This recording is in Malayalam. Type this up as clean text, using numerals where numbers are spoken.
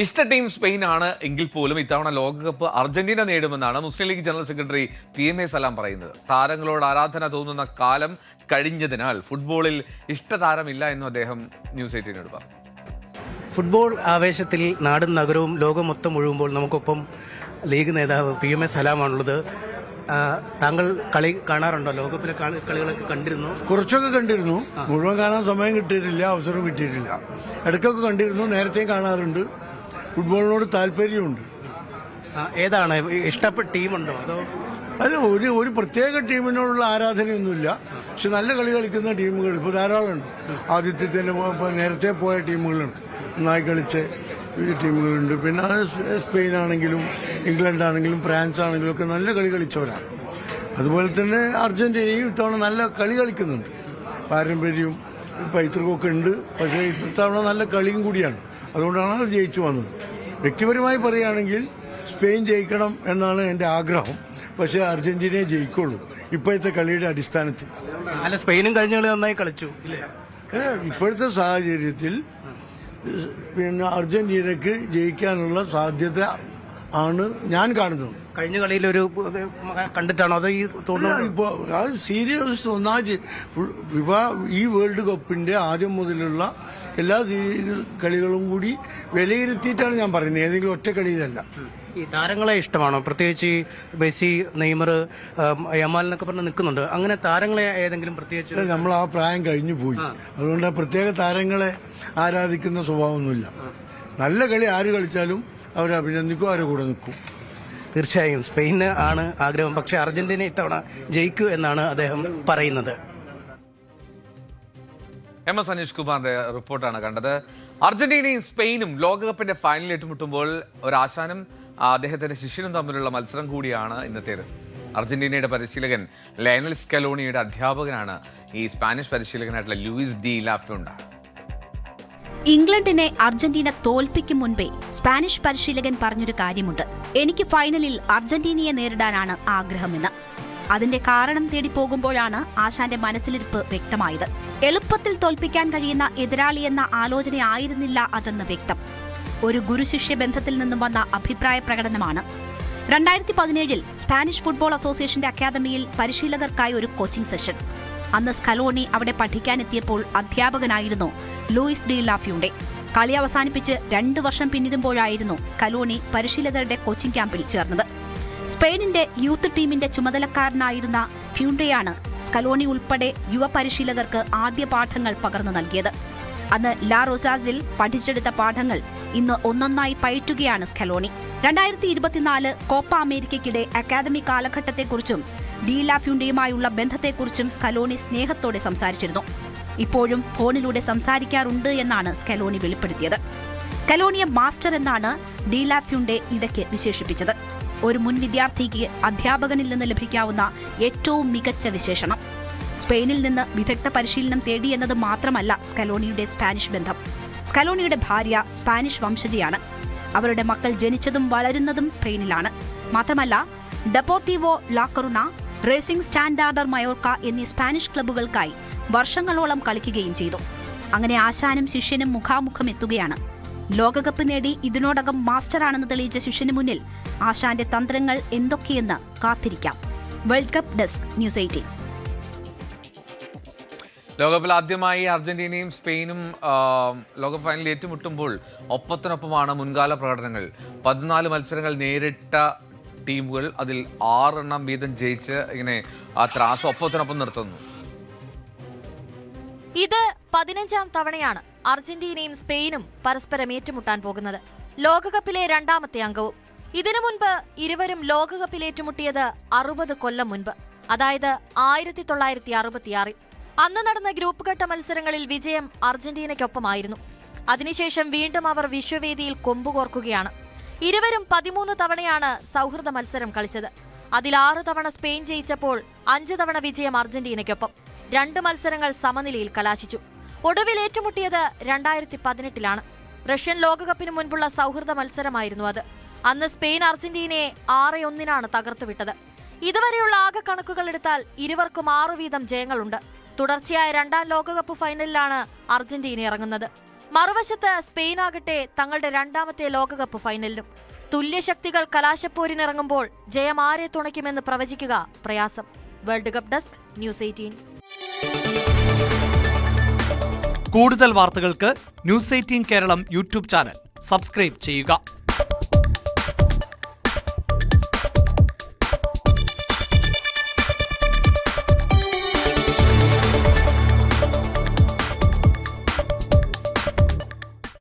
ഇഷ്ട ടീം സ്പെയിനാണ് എങ്കിൽ പോലും ഇത്തവണ ലോകകപ്പ് അർജന്റീന നേടുമെന്നാണ് മുസ്ലിം ലീഗ് ജനറൽ സെക്രട്ടറി PMA സലാം പറയുന്നത്. താരങ്ങളോട് ആരാധന തോന്നുന്ന കാലം കഴിഞ്ഞതിനാൽ ഫുട്ബോളിൽ ഇഷ്ടതാരമില്ല എന്നും അദ്ദേഹം ന്യൂസ് 18 പറഞ്ഞു. ഫുട്ബോൾ ആവേശത്തിൽ നാടും നഗരവും ലോകം മൊത്തം ഒഴുകുമ്പോൾ നമുക്കൊപ്പം ലീഗ് നേതാവ് PMA സലാമാണുള്ളത്. താങ്കൾ കളി കാണാറുണ്ടോ? ലോകകപ്പിലെ കളികളൊക്കെ കണ്ടിരുന്നു? കുറച്ചൊക്കെ കണ്ടിരുന്നു. മുഴുവൻ കാണാൻ സമയം കിട്ടിയിട്ടില്ല, അവസരം കിട്ടിയിട്ടില്ല. ഇടയ്ക്കൊക്കെ കണ്ടിരുന്നു, നേരത്തെ കാണാറുണ്ട്. ഫുട്ബോളിനോട് താല്പര്യമുണ്ട്. ഏതാണ് ഇഷ്ടപ്പെട്ട ടീമുണ്ടോ? അതോ അത് ഒരു പ്രത്യേക ടീമിനോടുള്ള ആരാധനയൊന്നുമില്ല. പക്ഷെ നല്ല കളി കളിക്കുന്ന ടീമുകൾ ഇപ്പോൾ ധാരാളമുണ്ട്. ആദ്യത്തിൽ തന്നെ നേരത്തെ പോയ ടീമുകളുണ്ട്, നന്നായി കളിച്ച ടീമുകളുണ്ട്. പിന്നെ സ്പെയിനാണെങ്കിലും ഇംഗ്ലണ്ട് ആണെങ്കിലും ഫ്രാൻസ് ആണെങ്കിലും ഒക്കെ നല്ല കളി കളിച്ചവരാണ്. അതുപോലെ തന്നെ അർജന്റീനയും ഇത്തവണ നല്ല കളി കളിക്കുന്നുണ്ട്. പാരമ്പര്യവും പൈതൃകമൊക്കെ ഉണ്ട്. പക്ഷേ ഇത്തവണ നല്ല കളിയും കൂടിയാണ്. അതുകൊണ്ടാണ് അവർ ജയിച്ചു വന്നത്. വ്യക്തിപരമായി പറയുകയാണെങ്കിൽ സ്പെയിൻ ജയിക്കണം എന്നാണ് എൻ്റെ ആഗ്രഹം. പക്ഷേ അർജന്റീനയെ ജയിക്കുള്ളൂ ഇപ്പോഴത്തെ കളിയുടെ അടിസ്ഥാനത്തിൽ. അല്ല, സ്പെയിനും കഴിഞ്ഞ കളി നന്നായി കളിച്ചു. ഇപ്പോഴത്തെ സാഹചര്യത്തിൽ പിന്നെ അർജന്റീനക്ക് ജയിക്കാനുള്ള സാധ്യത ആണ് ഞാൻ കാണുന്നത്. കഴിഞ്ഞ കളിയിൽ ഒരു കണ്ടിട്ടാണോ അതോ ഈ തോന്നുന്നു? ഇപ്പോൾ സീരിയസ് ഒന്നായിട്ട് ഈ വേൾഡ് കപ്പിന്റെ ആദ്യം മുതലുള്ള എല്ലാ കളികളും കൂടി വിലയിരുത്തിയിട്ടാണ് ഞാൻ പറയുന്നത്, ഏതെങ്കിലും ഒറ്റ കളിയിലല്ല. ഈ താരങ്ങളെ ഇഷ്ടമാണോ? പ്രത്യേകിച്ച് മെസ്സി, നെയ്മർ, യമാൽ എന്നൊക്കെ പറഞ്ഞ് നിൽക്കുന്നുണ്ട്. അങ്ങനെ താരങ്ങളെ ഏതെങ്കിലും പ്രത്യേകിച്ച്? നമ്മൾ ആ പ്രായം കഴിഞ്ഞു പോയി. അതുകൊണ്ട് പ്രത്യേക താരങ്ങളെ ആരാധിക്കുന്ന സ്വഭാവമൊന്നുമില്ല. നല്ല കളി ആര് കളിച്ചാലും അവരെ അഭിനന്ദിക്കും, അവരെ കൂടെ നിൽക്കും. തീർച്ചയായും സ്പെയിന് ആണ് ആഗ്രഹം. പക്ഷേ അർജന്റീന ഇത്തവണ ജയിക്കൂ എന്നാണ് അദ്ദേഹം പറയുന്നത്. MS അനീഷ് കുമാറിന്റെ റിപ്പോർട്ടാണ് കണ്ടത്. അർജന്റീനയും സ്പെയിനും ലോകകപ്പിന്റെ ഫൈനലിൽ ഏറ്റുമുട്ടുമ്പോൾ ഒരാശാനും അദ്ദേഹത്തിന്റെ ശിഷ്യനും തമ്മിലുള്ള മത്സരം കൂടിയാണ് ഇന്നത്തേത്. അർജന്റീനയുടെ പരിശീലകൻ ലയണൽ സ്കലോണിയുടെ അധ്യാപകനാണ് ഈ സ്പാനിഷ് പരിശീലകനായിട്ടുള്ള ലൂയിസ് ഡി ലാഫ്യൂണ്ട. ഇംഗ്ലണ്ടിനെ അർജന്റീന തോൽപ്പിക്കും മുൻപേ സ്പാനിഷ് പരിശീലകൻ പറഞ്ഞൊരു കാര്യമുണ്ട്: എനിക്ക് ഫൈനലിൽ അർജന്റീനയെ നേരിടാനാണ് ആഗ്രഹമെന്ന്. അതിന്റെ കാരണം തേടി പോകുമ്പോഴാണ് ആശാന്റെ മനസ്സിലിരിപ്പ് വ്യക്തമായത്. എളുപ്പത്തിൽ തോൽപ്പിക്കാൻ കഴിയുന്ന എതിരാളിയെന്ന ആലോചനയായിരുന്നില്ല അതെന്ന് വ്യക്തം. ഒരു ഗുരുശിഷ്യ ബന്ധത്തിൽ നിന്നും വന്ന അഭിപ്രായ പ്രകടനമാണ്. 2017 സ്പാനിഷ് ഫുട്ബോൾ അസോസിയേഷന്റെ അക്കാദമിയിൽ പരിശീലകർക്കായി ഒരു കോച്ചിംഗ് സെഷൻ. അന്ന് സ്കലോണി അവിടെ പഠിക്കാനെത്തിയപ്പോൾ അധ്യാപകനായിരുന്നു ലൂയിസ് ഡി ലാഫ്യൂണ്ടെ. കളി അവസാനിപ്പിച്ച് 2 വർഷം പിന്നിടുമ്പോഴായിരുന്നു സ്കലോണി പരിശീലകരുടെ കോച്ചിംഗ് ക്യാമ്പിൽ ചേർന്നത്. സ്പെയിനിന്റെ യൂത്ത് ടീമിന്റെ ചുമതലക്കാരനായിരുന്ന ഫ്യൂണ്ടെയാണ് സ്കലോണി ഉൾപ്പെടെ യുവ പരിശീലകർക്ക് ആദ്യ പാഠങ്ങൾ പകർന്നു നൽകിയത്. അന്ന് ലാ റൊസാസിൽ പഠിച്ചെടുത്ത പാഠങ്ങൾ ഇന്ന് ഒന്നൊന്നായി പയറ്റുകയാണ് സ്കലോണി. 2024 കോപ്പ അമേരിക്കയ്ക്കിടെ അക്കാദമി കാലഘട്ടത്തെക്കുറിച്ചും ഡി ലാഫ്യൂണ്ടെയുമായുള്ള ബന്ധത്തെക്കുറിച്ചും സ്കലോണി സ്നേഹത്തോടെ സംസാരിച്ചിരുന്നു. ഇപ്പോഴും ഫോണിലൂടെ സംസാരിക്കാറുണ്ട് എന്നാണ് സ്കലോണി വെളിപ്പെടുത്തിയത്. സ്കലോണിയെ മാസ്റ്റർ എന്നാണ് ഡി ലാഫ്യൂണ്ടെ ഇടയ്ക്ക് വിശേഷിപ്പിച്ചത്. ഒരു മുൻ വിദ്യാർത്ഥിക്ക് അധ്യാപകനിൽ നിന്ന് ലഭിക്കാവുന്ന ഏറ്റവും മികച്ച വിശേഷണം. സ്പെയിനിൽ നിന്ന് വിദഗ്ധ പരിശീലനം തേടിയെന്നത് മാത്രമല്ല സ്കലോണിയുടെ സ്പാനിഷ് ബന്ധം. സ്കലോണിയുടെ ഭാര്യ സ്പാനിഷ് വംശജയാണ്. അവരുടെ മക്കൾ ജനിച്ചതും വളരുന്നതും സ്പെയിനിലാണ്. മാത്രമല്ല ഡെപ്പോർട്ടീവോ ലാ കറുന, റേസിംഗ് സ്റ്റാൻഡാർഡർ മയോർക്ക എന്നീ സ്പാനിഷ് ക്ലബ്ബുകൾക്കായി വർഷങ്ങളോളം കളിക്കുകയും ചെയ്തു. അങ്ങനെ ആശാനും ശിഷ്യനും മുഖാമുഖം എത്തുകയാണ്. ലോകകപ്പ് നേടി ഇതിനോടകം മാസ്റ്ററാണെന്ന് തെളിയിച്ച ശിഷ്യന് മുന്നിൽ ആശാന്റെ തന്ത്രങ്ങൾ എന്തൊക്കെയെന്ന് കാത്തിരിക്കാം. World cup desk, news 18. ലോകകപ്പിൽ ആദ്യമായി അർജന്റീനയും സ്പെയിനും ലോകകപ്പ് ഫൈനലിൽ ഏറ്റുമുട്ടുമ്പോൾ ഒപ്പത്തിനൊപ്പമാണ് മുൻകാല പ്രകടനങ്ങൾ. 14 മത്സരങ്ങൾ നേരിട്ട ടീമുകൾ, അതിൽ 6 എണ്ണം വീതം ജയിച്ച് ഇങ്ങനെ ആ ത്രാസ് ഒപ്പത്തിനൊപ്പം നിർത്തുന്നു. ഇത് 15ാം തവണയാണ് അർജന്റീനയും സ്പെയിനും പരസ്പരം ഏറ്റുമുട്ടാൻ പോകുന്നത്. ലോകകപ്പിലെ 2ാമത്തെ അംഗവും. ഇതിനു മുൻപ് ഇരുവരും ലോകകപ്പിൽ ഏറ്റുമുട്ടിയത് 60 കൊല്ലം മുൻപ്, അതായത് 1966. അന്ന് നടന്ന ഗ്രൂപ്പ് ഘട്ട മത്സരങ്ങളിൽ വിജയം അർജന്റീനയ്ക്കൊപ്പമായിരുന്നു. അതിനുശേഷം വീണ്ടും അവർ വിശ്വവേദിയിൽ കൊമ്പുകോർക്കുകയാണ്. ഇരുവരും 13 തവണയാണ് സൗഹൃദ മത്സരം കളിച്ചത്. അതിൽ 6 തവണ സ്പെയിൻ ജയിച്ചപ്പോൾ 5 തവണ വിജയം അർജന്റീനയ്ക്കൊപ്പം. 2 മത്സരങ്ങൾ സമനിലയിൽ കലാശിച്ചു. ഒടുവിൽ ഏറ്റുമുട്ടിയത് 2018 റഷ്യൻ ലോകകപ്പിന് മുൻപുള്ള സൗഹൃദ മത്സരമായിരുന്നു അത്. അന്ന് സ്പെയിൻ അർജന്റീനയെ 6-1 തകർത്തുവിട്ടത്. ഇതുവരെയുള്ള ആകെ കണക്കുകൾ എടുത്താൽ ഇരുവർക്കും 6 വീതം ജയങ്ങളുണ്ട്. തുടർച്ചയായ 2ാം ലോകകപ്പ് ഫൈനലിലാണ് അർജന്റീന ഇറങ്ങുന്നത്. മറുവശത്ത് സ്പെയിനാകട്ടെ തങ്ങളുടെ രണ്ടാമത്തെ ലോകകപ്പ് ഫൈനലിലും. തുല്യശക്തികൾ കലാശപ്പോരിനിറങ്ങുമ്പോൾ ജയം ആരെ തുണയ്ക്കുമെന്ന് പ്രവചിക്കുക പ്രയാസം. World cup desk, news 18. കൂടുതൽ വാർത്തകൾക്ക് news 18 Keralam YouTube channel subscribe ചെയ്യുക.